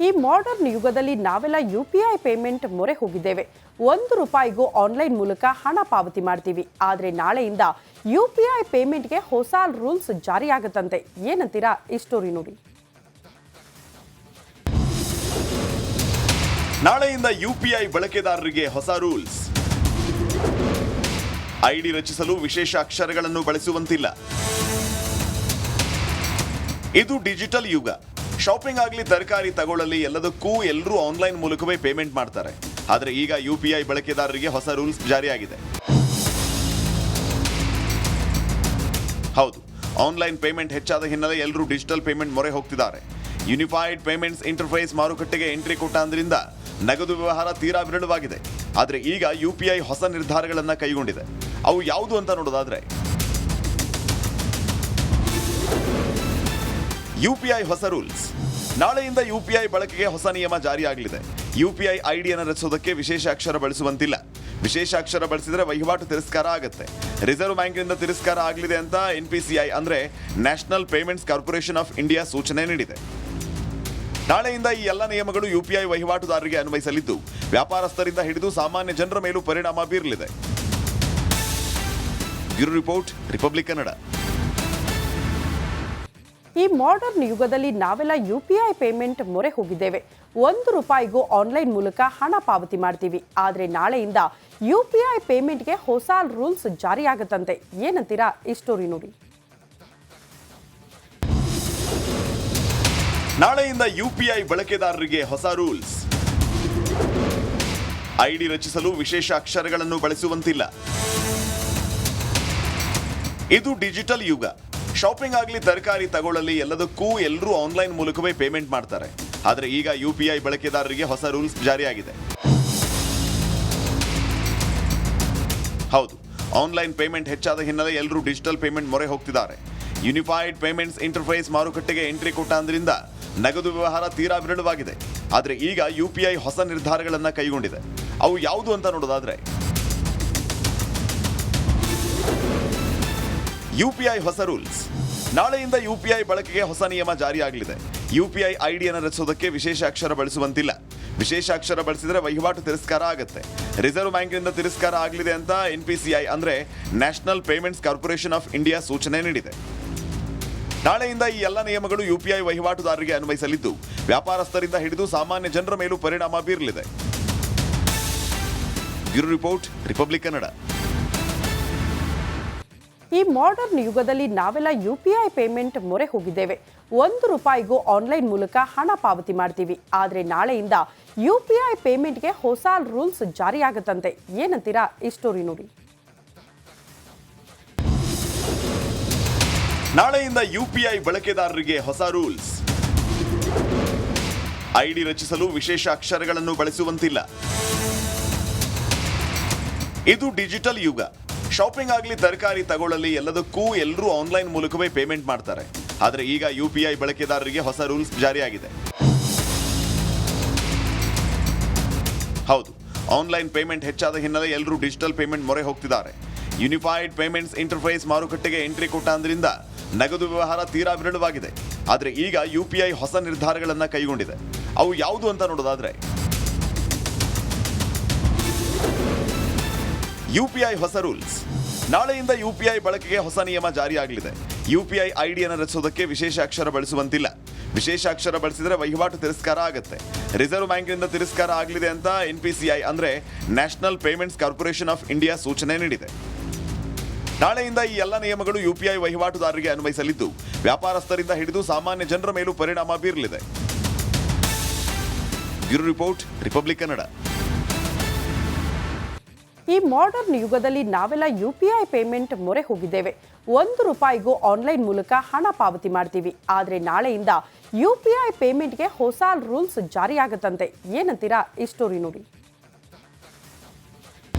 ಈ ಮಾಡರ್ನ್ ಯುಗದಲ್ಲಿ ನಾವೆಲ್ಲ UPI ಪೇಮೆಂಟ್ ಮೊರೆ ಹೋಗಿದ್ದೇವೆ. ₹1ಗೂ ಆನ್ಲೈನ್ ಮೂಲಕ ಹಣ ಪಾವತಿ ಮಾಡ್ತೀವಿ. ಆದರೆ ನಾಳೆಯಿಂದ UPI ಪೇಮೆಂಟ್ಗೆ ಹೊಸ ರೂಲ್ಸ್ ಜಾರಿಯಾಗುತ್ತಂತೆ. ಏನಂತೀರಾ? ಈ ಸ್ಟೋರಿ ನೋಡಿ. ನಾಳೆಯಿಂದ UPI ಬಳಕೆದಾರರಿಗೆ ಹೊಸ ರೂಲ್ಸ್. ಐಡಿ ರಚಿಸಲು ವಿಶೇಷ ಅಕ್ಷರಗಳನ್ನು ಬಳಸುವಂತಿಲ್ಲ. ಇದು ಡಿಜಿಟಲ್ ಯುಗ. ಶಾಪಿಂಗ್ ಆಗಲಿ, ತರಕಾರಿ ತಗೊಳ್ಳಲಿ, ಎಲ್ಲದಕ್ಕೂ ಎಲ್ಲರೂ ಆನ್ಲೈನ್ ಮೂಲಕವೇ ಪೇಮೆಂಟ್ ಮಾಡ್ತಾರೆ. ಆದರೆ ಈಗ UPI ಬಳಕೆದಾರರಿಗೆ ಹೊಸ ರೂಲ್ಸ್ ಜಾರಿಯಾಗಿದೆ. ಹೌದು, ಆನ್ಲೈನ್ ಪೇಮೆಂಟ್ ಹೆಚ್ಚಾದ ಹಿನ್ನೆಲೆ ಎಲ್ಲರೂ ಡಿಜಿಟಲ್ ಪೇಮೆಂಟ್ ಮೊರೆ ಹೋಗ್ತಿದ್ದಾರೆ. ಯೂನಿಫೈಡ್ ಪೇಮೆಂಟ್ಸ್ ಇಂಟರ್ಫೇಸ್ ಮಾರುಕಟ್ಟೆಗೆ ಎಂಟ್ರಿ ಕೊಟ್ಟಾದ್ರಿಂದ ನಗದು ವ್ಯವಹಾರ ತೀರಾ ವಿರಳವಾಗಿದೆ. ಆದರೆ ಈಗ UPI ಹೊಸ ನಿರ್ಧಾರಗಳನ್ನು ಕೈಗೊಂಡಿದೆ. ಅವು ಯಾವುದು ಅಂತ ನೋಡೋದಾದ್ರೆ, UPI ಹೊಸ ರೂಲ್ಸ್. ನಾಳೆಯಿಂದ UPI ಬಳಕೆಗೆ ಹೊಸ ನಿಯಮ ಜಾರಿಯಾಗಲಿದೆ. UPI ಐಡಿಯನ್ನು ರಚಿಸೋದಕ್ಕೆ ವಿಶೇಷ ಅಕ್ಷರ ಬಳಸುವಂತಿಲ್ಲ. ವಿಶೇಷ ಅಕ್ಷರ ಬಳಸಿದರೆ ವಹಿವಾಟು ತಿರಸ್ಕಾರ ಆಗುತ್ತೆ. ರಿಸರ್ವ್ ಬ್ಯಾಂಕ್ನಿಂದ ತಿರಸ್ಕಾರ ಆಗಲಿದೆ ಅಂತ NPCI ಅಂದ್ರೆ national payments corporation of India ಸೂಚನೆ ನೀಡಿದೆ. ನಾಳೆಯಿಂದ ಈ ಎಲ್ಲ ನಿಯಮಗಳು UPI ವಹಿವಾಟುದಾರರಿಗೆ ಅನ್ವಯಿಸಲಿದ್ದು, ವ್ಯಾಪಾರಸ್ಥರಿಂದ ಹಿಡಿದು ಸಾಮಾನ್ಯ ಜನರ ಮೇಲೂ ಪರಿಣಾಮ ಬೀರಲಿದೆ. Bureau report, republic Kannada. ಈ ಮಾಡರ್ನ್ ಯುಗದಲ್ಲಿ ನಾವೆಲ್ಲ UPI ಪೇಮೆಂಟ್ ಮೊರೆ ಹೋಗಿದ್ದೇವೆ. ₹1ಗೂ ಆನ್ಲೈನ್ ಮೂಲಕ ಹಣ ಪಾವತಿ ಮಾಡ್ತೀವಿ. ಆದರೆ ನಾಳೆಯಿಂದ UPI ಪೇಮೆಂಟ್ಗೆ ಹೊಸ ರೂಲ್ಸ್ ಜಾರಿಯಾಗುತ್ತಂತೆ. ಏನಂತೀರಾ? ಈ ಸ್ಟೋರಿ ನೋಡಿ. ನಾಳೆಯಿಂದ UPI ಬಳಕೆದಾರರಿಗೆ ಹೊಸ ರೂಲ್ಸ್. ಐಡಿ ರಚಿಸಲು ವಿಶೇಷ ಅಕ್ಷರಗಳನ್ನು ಬಳಸುವಂತಿಲ್ಲ. ಇದು ಡಿಜಿಟಲ್ ಯುಗ. ಶಾಪಿಂಗ್ ಆಗಲಿ, ತರಕಾರಿ ತಗೊಳ್ಳಲಿ, ಎಲ್ಲದಕ್ಕೂ ಎಲ್ಲರೂ ಆನ್ಲೈನ್ ಮೂಲಕವೇ ಪೇಮೆಂಟ್ ಮಾಡ್ತಾರೆ. ಆದರೆ ಈಗ UPI ಬಳಕೆದಾರರಿಗೆ ಹೊಸ ರೂಲ್ಸ್ ಜಾರಿಯಾಗಿದೆ. ಹೌದು, ಆನ್ಲೈನ್ ಪೇಮೆಂಟ್ ಹೆಚ್ಚಾದ ಹಿನ್ನೆಲೆ ಎಲ್ಲರೂ ಡಿಜಿಟಲ್ ಪೇಮೆಂಟ್ ಮೊರೆ ಹೋಗ್ತಿದ್ದಾರೆ. ಯೂನಿಫೈಡ್ ಪೇಮೆಂಟ್ಸ್ ಇಂಟರ್ಫೇಸ್ ಮಾರುಕಟ್ಟೆಗೆ ಎಂಟ್ರಿ ಕೊಟ್ಟಾದ್ರಿಂದ ನಗದು ವ್ಯವಹಾರ ತೀರಾ ವಿರಳವಾಗಿದೆ. ಆದರೆ ಈಗ UPI ಹೊಸ ನಿರ್ಧಾರಗಳನ್ನು ಕೈಗೊಂಡಿದೆ. ಅವು ಯಾವುದು ಅಂತ ನೋಡೋದಾದ್ರೆ, UPI ಹೊಸ ರೂಲ್ಸ್. ನಾಳೆಯಿಂದ UPI ಬಳಕೆಗೆ ಹೊಸ ನಿಯಮ ಜಾರಿಯಾಗಲಿದೆ. UPI ಐಡಿಯನ್ನು ರಚಿಸೋದಕ್ಕೆ ವಿಶೇಷ ಅಕ್ಷರ ಬಳಸುವಂತಿಲ್ಲ. ವಿಶೇಷ ಅಕ್ಷರ ಬಳಸಿದರೆ ವಹಿವಾಟು ತಿರಸ್ಕಾರ ಆಗುತ್ತೆ. ರಿಸರ್ವ್ ಬ್ಯಾಂಕ್ನಿಂದ ತಿರಸ್ಕಾರ ಆಗಲಿದೆ ಅಂತ NPCI ಅಂದ್ರೆ national payments corporation of India ಸೂಚನೆ ನೀಡಿದೆ. ನಾಳೆಯಿಂದ ಈ ಎಲ್ಲ ನಿಯಮಗಳು UPI ವಹಿವಾಟುದಾರರಿಗೆ ಅನ್ವಯಿಸಲಿದ್ದು, ವ್ಯಾಪಾರಸ್ಥರಿಂದ ಹಿಡಿದು ಸಾಮಾನ್ಯ ಜನರ ಮೇಲೂ ಪರಿಣಾಮ ಬೀರಲಿದೆ. Bureau report, republic Kannada. ಈ ಮಾಡರ್ನ್ ಯುಗದಲ್ಲಿ ನಾವೆಲ್ಲ UPI ಪೇಮೆಂಟ್ ಮೊರೆ ಹೋಗಿದ್ದೇವೆ. ₹1ಗೂ ಆನ್ಲೈನ್ ಮೂಲಕ ಹಣ ಪಾವತಿ ಮಾಡ್ತೀವಿ. ಆದರೆ ನಾಳೆಯಿಂದ UPI ಪೇಮೆಂಟ್ಗೆ ಹೊಸ ರೂಲ್ಸ್ ಜಾರಿಯಾಗುತ್ತಂತೆ. ಏನಂತೀರಾ? ಈ ಸ್ಟೋರಿ ನೋಡಿ. ನಾಳೆಯಿಂದ UPI ಬಳಕೆದಾರರಿಗೆ ಹೊಸ ರೂಲ್ಸ್. ಐಡಿ ರಚಿಸಲು ವಿಶೇಷ ಅಕ್ಷರಗಳನ್ನು ಬಳಸುವಂತಿಲ್ಲ. ಇದು ಡಿಜಿಟಲ್ ಯುಗ. ಶಾಪಿಂಗ್ ಆಗಲಿ, ತರಕಾರಿ ತಗೊಳ್ಳಲಿ, ಎಲ್ಲದಕ್ಕೂ ಎಲ್ಲರೂ ಆನ್ಲೈನ್ ಮೂಲಕವೇ ಪೇಮೆಂಟ್ ಮಾಡ್ತಾರೆ. ಆದರೆ ಈಗ UPI ಬಳಕೆದಾರರಿಗೆ ಹೊಸ ರೂಲ್ಸ್ ಜಾರಿಯಾಗಿದೆ. ಹೌದು, ಆನ್ಲೈನ್ ಪೇಮೆಂಟ್ ಹೆಚ್ಚಾದ ಹಿನ್ನೆಲೆ ಎಲ್ಲರೂ ಡಿಜಿಟಲ್ ಪೇಮೆಂಟ್ ಮೊರೆ ಹೋಗ್ತಿದ್ದಾರೆ. ಯೂನಿಫೈಡ್ ಪೇಮೆಂಟ್ಸ್ ಇಂಟರ್ಫೇಸ್ ಮಾರುಕಟ್ಟೆಗೆ ಎಂಟ್ರಿ ಕೊಟ್ಟಾದ್ರಿಂದ ನಗದು ವ್ಯವಹಾರ ತೀರಾ ವಿರಳವಾಗಿದೆ. ಆದರೆ ಈಗ UPI ಹೊಸ ನಿರ್ಧಾರಗಳನ್ನು ಕೈಗೊಂಡಿದೆ. ಅವು ಯಾವುದು ಅಂತ ನೋಡೋದಾದ್ರೆ, UPI ಹೊಸ ರೂಲ್ಸ್. ನಾಳೆಯಿಂದ UPI ಬಳಕೆಗೆ ಹೊಸ ನಿಯಮ ಜಾರಿಯಾಗಲಿದೆ. UPI ಐಡಿಯನ್ನು ರಚಿಸೋದಕ್ಕೆ ವಿಶೇಷ ಅಕ್ಷರ ಬಳಸುವಂತಿಲ್ಲ. ವಿಶೇಷ ಅಕ್ಷರ ಬಳಸಿದರೆ ವಹಿವಾಟು ತಿರಸ್ಕಾರ ಆಗುತ್ತೆ. ರಿಸರ್ವ್ ಬ್ಯಾಂಕ್ನಿಂದ ತಿರಸ್ಕಾರ ಆಗಲಿದೆ ಅಂತ NPCI ಅಂದ್ರೆ national payments corporation of India ಸೂಚನೆ ನೀಡಿದೆ. ನಾಳೆಯಿಂದ ಈ ಎಲ್ಲ ನಿಯಮಗಳು UPI ವಹಿವಾಟುದಾರರಿಗೆ ಅನ್ವಯಿಸಲಿದ್ದು, ವ್ಯಾಪಾರಸ್ಥರಿಂದ ಹಿಡಿದು ಸಾಮಾನ್ಯ ಜನರ ಮೇಲೂ ಪರಿಣಾಮ ಬೀರಲಿದೆ. Bureau report, republic Kannada. ಈ ಮಾಡರ್ನ್ ಯುಗದಲ್ಲಿ ನಾವೆಲ್ಲ UPI ಪೇಮೆಂಟ್ ಮೊರೆ ಹೋಗಿದ್ದೇವೆ. ₹1ಗೂ ಆನ್ಲೈನ್ ಮೂಲಕ ಹಣ ಪಾವತಿ ಮಾಡ್ತೀವಿ. ಆದರೆ ನಾಳೆಯಿಂದ UPI ಪೇಮೆಂಟ್ಗೆ ಹೊಸ ರೂಲ್ಸ್ ಜಾರಿಯಾಗುತ್ತಂತೆ. ಏನಂತೀರಾ? ಈ ಸ್ಟೋರಿ ನೋಡಿ.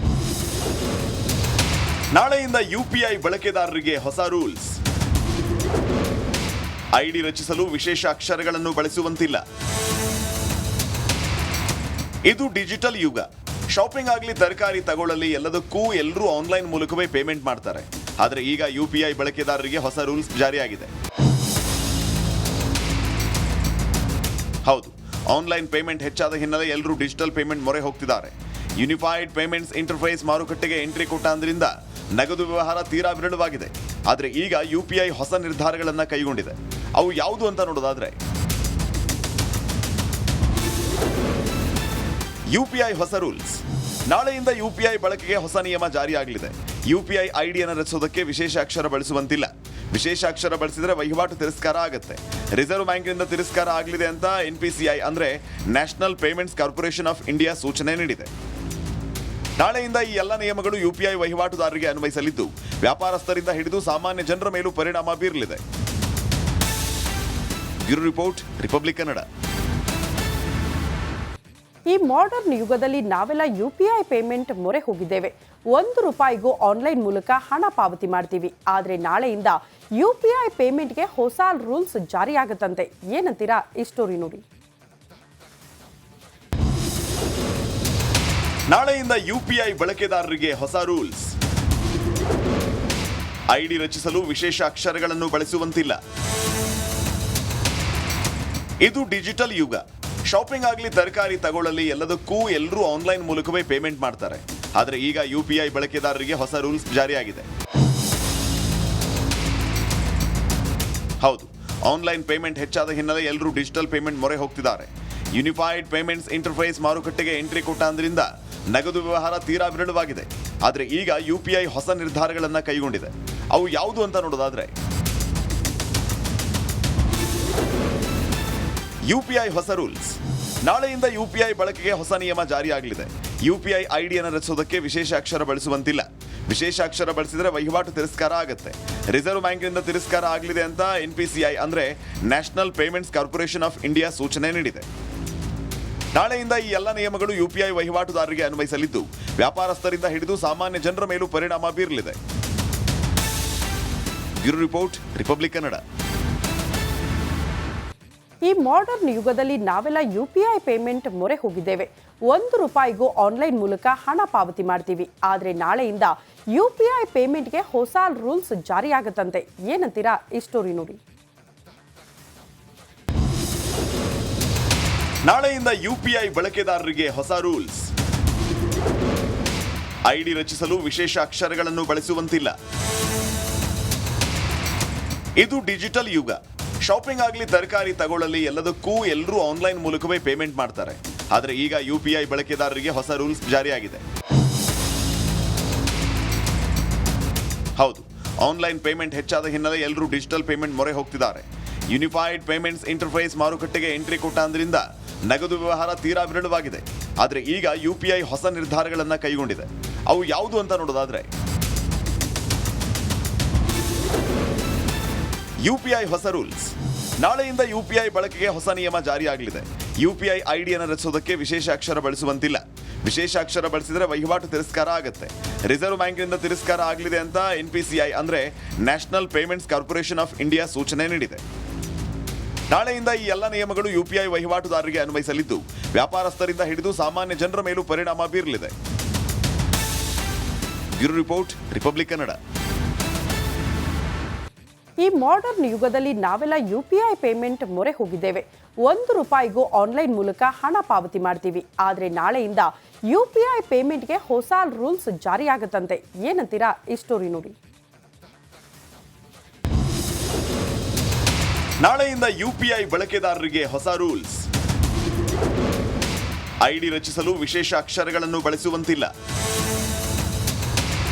ನಾಳೆಯಿಂದ UPI ಬಳಕೆದಾರರಿಗೆ ಹೊಸ ರೂಲ್ಸ್. ಐಡಿ ರಚಿಸಲು ವಿಶೇಷ ಅಕ್ಷರಗಳನ್ನು ಬಳಸುವಂತಿಲ್ಲ. ಇದು ಡಿಜಿಟಲ್ ಯುಗ. ಶಾಪಿಂಗ್ ಆಗಲಿ, ತರಕಾರಿ ತಗೊಳ್ಳಲಿ, ಎಲ್ಲದಕ್ಕೂ ಎಲ್ಲರೂ ಆನ್ಲೈನ್ ಮೂಲಕವೇ ಪೇಮೆಂಟ್ ಮಾಡ್ತಾರೆ. ಆದರೆ ಈಗ UPI ಬಳಕೆದಾರರಿಗೆ ಹೊಸ ರೂಲ್ಸ್ ಜಾರಿಯಾಗಿದೆ. ಹೌದು, ಆನ್ಲೈನ್ ಪೇಮೆಂಟ್ ಹೆಚ್ಚಾದ ಹಿನ್ನೆಲೆ ಎಲ್ಲರೂ ಡಿಜಿಟಲ್ ಪೇಮೆಂಟ್ ಮೊರೆ ಹೋಗ್ತಿದ್ದಾರೆ. ಯೂನಿಫೈಡ್ ಪೇಮೆಂಟ್ಸ್ ಇಂಟರ್ಫೇಸ್ ಮಾರುಕಟ್ಟೆಗೆ ಎಂಟ್ರಿ ಕೊಟ್ಟಾದ್ರಿಂದ ನಗದು ವ್ಯವಹಾರ ತೀರಾ ವಿರಳವಾಗಿದೆ. ಆದರೆ ಈಗ UPI ಹೊಸ ನಿರ್ಧಾರಗಳನ್ನು ಕೈಗೊಂಡಿದೆ. ಅವು ಯಾವುದು ಅಂತ ನೋಡೋದಾದ್ರೆ, UPI ಹೊಸ ರೂಲ್ಸ್. ನಾಳೆಯಿಂದ UPI ಬಳಕೆಗೆ ಹೊಸ ನಿಯಮ ಜಾರಿಯಾಗಲಿದೆ. UPI ಐಡಿಯನ್ನು ರಚಿಸೋದಕ್ಕೆ ವಿಶೇಷ ಅಕ್ಷರ ಬಳಸುವಂತಿಲ್ಲ. ವಿಶೇಷ ಅಕ್ಷರ ಬಳಸಿದರೆ ವಹಿವಾಟು ತಿರಸ್ಕಾರ ಆಗುತ್ತೆ. ರಿಸರ್ವ್ ಬ್ಯಾಂಕ್ನಿಂದ ತಿರಸ್ಕಾರ ಆಗಲಿದೆ ಅಂತ NPCI ಅಂದ್ರೆ national payments corporation of India ಸೂಚನೆ ನೀಡಿದೆ. ನಾಳೆಯಿಂದ ಈ ಎಲ್ಲ ನಿಯಮಗಳು UPI ವಹಿವಾಟುದಾರರಿಗೆ ಅನ್ವಯಿಸಲಿದ್ದು, ವ್ಯಾಪಾರಸ್ಥರಿಂದ ಹಿಡಿದು ಸಾಮಾನ್ಯ ಜನರ ಮೇಲೂ ಪರಿಣಾಮ ಬೀರಲಿದೆ. Bureau report, republic Kannada. ಈ ಮಾಡರ್ನ್ ಯುಗದಲ್ಲಿ ನಾವೆಲ್ಲ UPI ಪೇಮೆಂಟ್ ಮೊರೆ ಹೋಗಿದ್ದೇವೆ. ₹1ಗೂ ಆನ್ಲೈನ್ ಮೂಲಕ ಹಣ ಪಾವತಿ ಮಾಡ್ತೀವಿ. ಆದರೆ ನಾಳೆಯಿಂದ UPI ಪೇಮೆಂಟ್ಗೆ ಹೊಸ ರೂಲ್ಸ್ ಜಾರಿಯಾಗುತ್ತಂತೆ. ಏನಂತೀರಾ? ಈ ಸ್ಟೋರಿ ನೋಡಿ. ನಾಳೆಯಿಂದ UPI ಬಳಕೆದಾರರಿಗೆ ಹೊಸ ರೂಲ್ಸ್. ಐಡಿ ರಚಿಸಲು ವಿಶೇಷ ಅಕ್ಷರಗಳನ್ನು ಬಳಸುವಂತಿಲ್ಲ. ಇದು ಡಿಜಿಟಲ್ ಯುಗ. ಶಾಪಿಂಗ್ ಆಗಲಿ, ತರಕಾರಿ ತಗೊಳ್ಳಲಿ, ಎಲ್ಲದಕ್ಕೂ ಎಲ್ಲರೂ ಆನ್ಲೈನ್ ಮೂಲಕವೇ ಪೇಮೆಂಟ್ ಮಾಡ್ತಾರೆ. ಆದರೆ ಈಗ UPI ಬಳಕೆದಾರರಿಗೆ ಹೊಸ ರೂಲ್ಸ್ ಜಾರಿಯಾಗಿದೆ. ಹೌದು, ಆನ್ಲೈನ್ ಪೇಮೆಂಟ್ ಹೆಚ್ಚಾದ ಹಿನ್ನೆಲೆ ಎಲ್ಲರೂ ಡಿಜಿಟಲ್ ಪೇಮೆಂಟ್ ಮೊರೆ ಹೋಗ್ತಿದ್ದಾರೆ. ಯೂನಿಫೈಡ್ ಪೇಮೆಂಟ್ಸ್ ಇಂಟರ್ಫೇಸ್ ಮಾರುಕಟ್ಟೆಗೆ ಎಂಟ್ರಿ ಕೊಟ್ಟಾದ್ರಿಂದ ನಗದು ವ್ಯವಹಾರ ತೀರಾ ವಿರಳವಾಗಿದೆ. ಆದರೆ ಈಗ UPI ಹೊಸ ನಿರ್ಧಾರಗಳನ್ನು ಕೈಗೊಂಡಿದೆ. ಅವು ಯಾವುದು ಅಂತ ನೋಡೋದಾದ್ರೆ, UPI ಹೊಸ ರೂಲ್ಸ್. ನಾಳೆಯಿಂದ UPI ಬಳಕೆಗೆ ಹೊಸ ನಿಯಮ ಜಾರಿಯಾಗಲಿದೆ. UPI ಐಡಿಯನ್ನು ರಚಿಸೋದಕ್ಕೆ ವಿಶೇಷ ಅಕ್ಷರ ಬಳಸುವಂತಿಲ್ಲ. ವಿಶೇಷ ಅಕ್ಷರ ಬಳಸಿದರೆ ವಹಿವಾಟು ತಿರಸ್ಕಾರ ಆಗುತ್ತೆ. ರಿಸರ್ವ್ ಬ್ಯಾಂಕ್ನಿಂದ ತಿರಸ್ಕಾರ ಆಗಲಿದೆ ಅಂತ NPCI ಅಂದ್ರೆ national payments corporation of India ಸೂಚನೆ ನೀಡಿದೆ. ನಾಳೆಯಿಂದ ಈ ಎಲ್ಲ ನಿಯಮಗಳು UPI ವಹಿವಾಟುದಾರರಿಗೆ ಅನ್ವಯಿಸಲಿದ್ದು, ವ್ಯಾಪಾರಸ್ಥರಿಂದ ಹಿಡಿದು ಸಾಮಾನ್ಯ ಜನರ ಮೇಲೂ ಪರಿಣಾಮ ಬೀರಲಿದೆ. Bureau report, republic Kannada. ಈ ಮಾಡರ್ನ್ ಯುಗದಲ್ಲಿ ನಾವೆಲ್ಲ UPI ಪೇಮೆಂಟ್ ಮೊರೆ ಹೋಗಿದ್ದೇವೆ. ₹1ಗೂ ಆನ್ಲೈನ್ ಮೂಲಕ ಹಣ ಪಾವತಿ ಮಾಡ್ತೀವಿ. ಆದರೆ ನಾಳೆಯಿಂದ UPI ಪೇಮೆಂಟ್ಗೆ ಹೊಸ ರೂಲ್ಸ್ ಜಾರಿಯಾಗುತ್ತಂತೆ. ಏನಂತೀರಾ? ಈ ಸ್ಟೋರಿ ನೋಡಿ. ನಾಳೆಯಿಂದ UPI ಬಳಕೆದಾರರಿಗೆ ಹೊಸ ರೂಲ್ಸ್. ಐಡಿ ರಚಿಸಲು ವಿಶೇಷ ಅಕ್ಷರಗಳನ್ನು ಬಳಸುವಂತಿಲ್ಲ. ಇದು ಡಿಜಿಟಲ್ ಯುಗ. ಶಾಪಿಂಗ್ ಆಗಲಿ, ತರಕಾರಿ ತಗೊಳ್ಳಲಿ, ಎಲ್ಲದಕ್ಕೂ ಎಲ್ಲರೂ ಆನ್ಲೈನ್ ಮೂಲಕವೇ ಪೇಮೆಂಟ್ ಮಾಡ್ತಾರೆ. ಆದರೆ ಈಗ UPI ಬಳಕೆದಾರರಿಗೆ ಹೊಸ ರೂಲ್ಸ್ ಜಾರಿಯಾಗಿದೆ. ಹೌದು, ಆನ್ಲೈನ್ ಪೇಮೆಂಟ್ ಹೆಚ್ಚಾದ ಹಿನ್ನೆಲೆ ಎಲ್ಲರೂ ಡಿಜಿಟಲ್ ಪೇಮೆಂಟ್ ಮೊರೆ ಹೋಗ್ತಿದ್ದಾರೆ. ಯೂನಿಫೈಡ್ ಪೇಮೆಂಟ್ಸ್ ಇಂಟರ್ಫೇಸ್ ಮಾರುಕಟ್ಟೆಗೆ ಎಂಟ್ರಿ ಕೊಟ್ಟಾದ್ರಿಂದ ನಗದು ವ್ಯವಹಾರ ತೀರಾ ವಿರಳವಾಗಿದೆ. ಆದರೆ ಈಗ UPI ಹೊಸ ನಿರ್ಧಾರಗಳನ್ನು ಕೈಗೊಂಡಿದೆ. ಅವು ಯಾವುದು ಅಂತ ನೋಡೋದಾದ್ರೆ, UPI ಹೊಸ ರೂಲ್ಸ್. ನಾಳೆಯಿಂದ UPI ಬಳಕೆಗೆ ಹೊಸ ನಿಯಮ ಜಾರಿಯಾಗಲಿದೆ. UPI ಐಡಿಯನ್ನು ರಚಿಸೋದಕ್ಕೆ ವಿಶೇಷ ಅಕ್ಷರ ಬಳಸುವಂತಿಲ್ಲ. ವಿಶೇಷ ಅಕ್ಷರ ಬಳಸಿದರೆ ವಹಿವಾಟು ತಿರಸ್ಕಾರ ಆಗುತ್ತೆ. ರಿಸರ್ವ್ ಬ್ಯಾಂಕ್ನಿಂದ ತಿರಸ್ಕಾರ ಆಗಲಿದೆ ಅಂತ NPCI ಅಂದ್ರೆ national payments corporation of India ಸೂಚನೆ ನೀಡಿದೆ. ನಾಳೆಯಿಂದ ಈ ಎಲ್ಲ ನಿಯಮಗಳು UPI ವಹಿವಾಟುದಾರರಿಗೆ ಅನ್ವಯಿಸಲಿದ್ದು, ವ್ಯಾಪಾರಸ್ಥರಿಂದ ಹಿಡಿದು ಸಾಮಾನ್ಯ ಜನರ ಮೇಲೂ ಪರಿಣಾಮ ಬೀರಲಿದೆ. Bureau report, republic Kannada. ಈ ಮಾಡರ್ನ್ ಯುಗದಲ್ಲಿ ನಾವೆಲ್ಲ UPI ಪೇಮೆಂಟ್ ಮೊರೆ ಹೋಗಿದ್ದೇವೆ. ₹1ಗೂ ಆನ್ಲೈನ್ ಮೂಲಕ ಹಣ ಪಾವತಿ ಮಾಡ್ತೀವಿ. ಆದರೆ ನಾಳೆಯಿಂದ UPI ಪೇಮೆಂಟ್ಗೆ ಹೊಸ ರೂಲ್ಸ್ ಜಾರಿಯಾಗುತ್ತಂತೆ. ಏನಂತೀರಾ? ಈ ಸ್ಟೋರಿ ನೋಡಿ. ನಾಳೆಯಿಂದ UPI ಬಳಕೆದಾರರಿಗೆ ಹೊಸ ರೂಲ್ಸ್. ಐಡಿ ರಚಿಸಲು ವಿಶೇಷ ಅಕ್ಷರಗಳನ್ನು ಬಳಸುವಂತಿಲ್ಲ.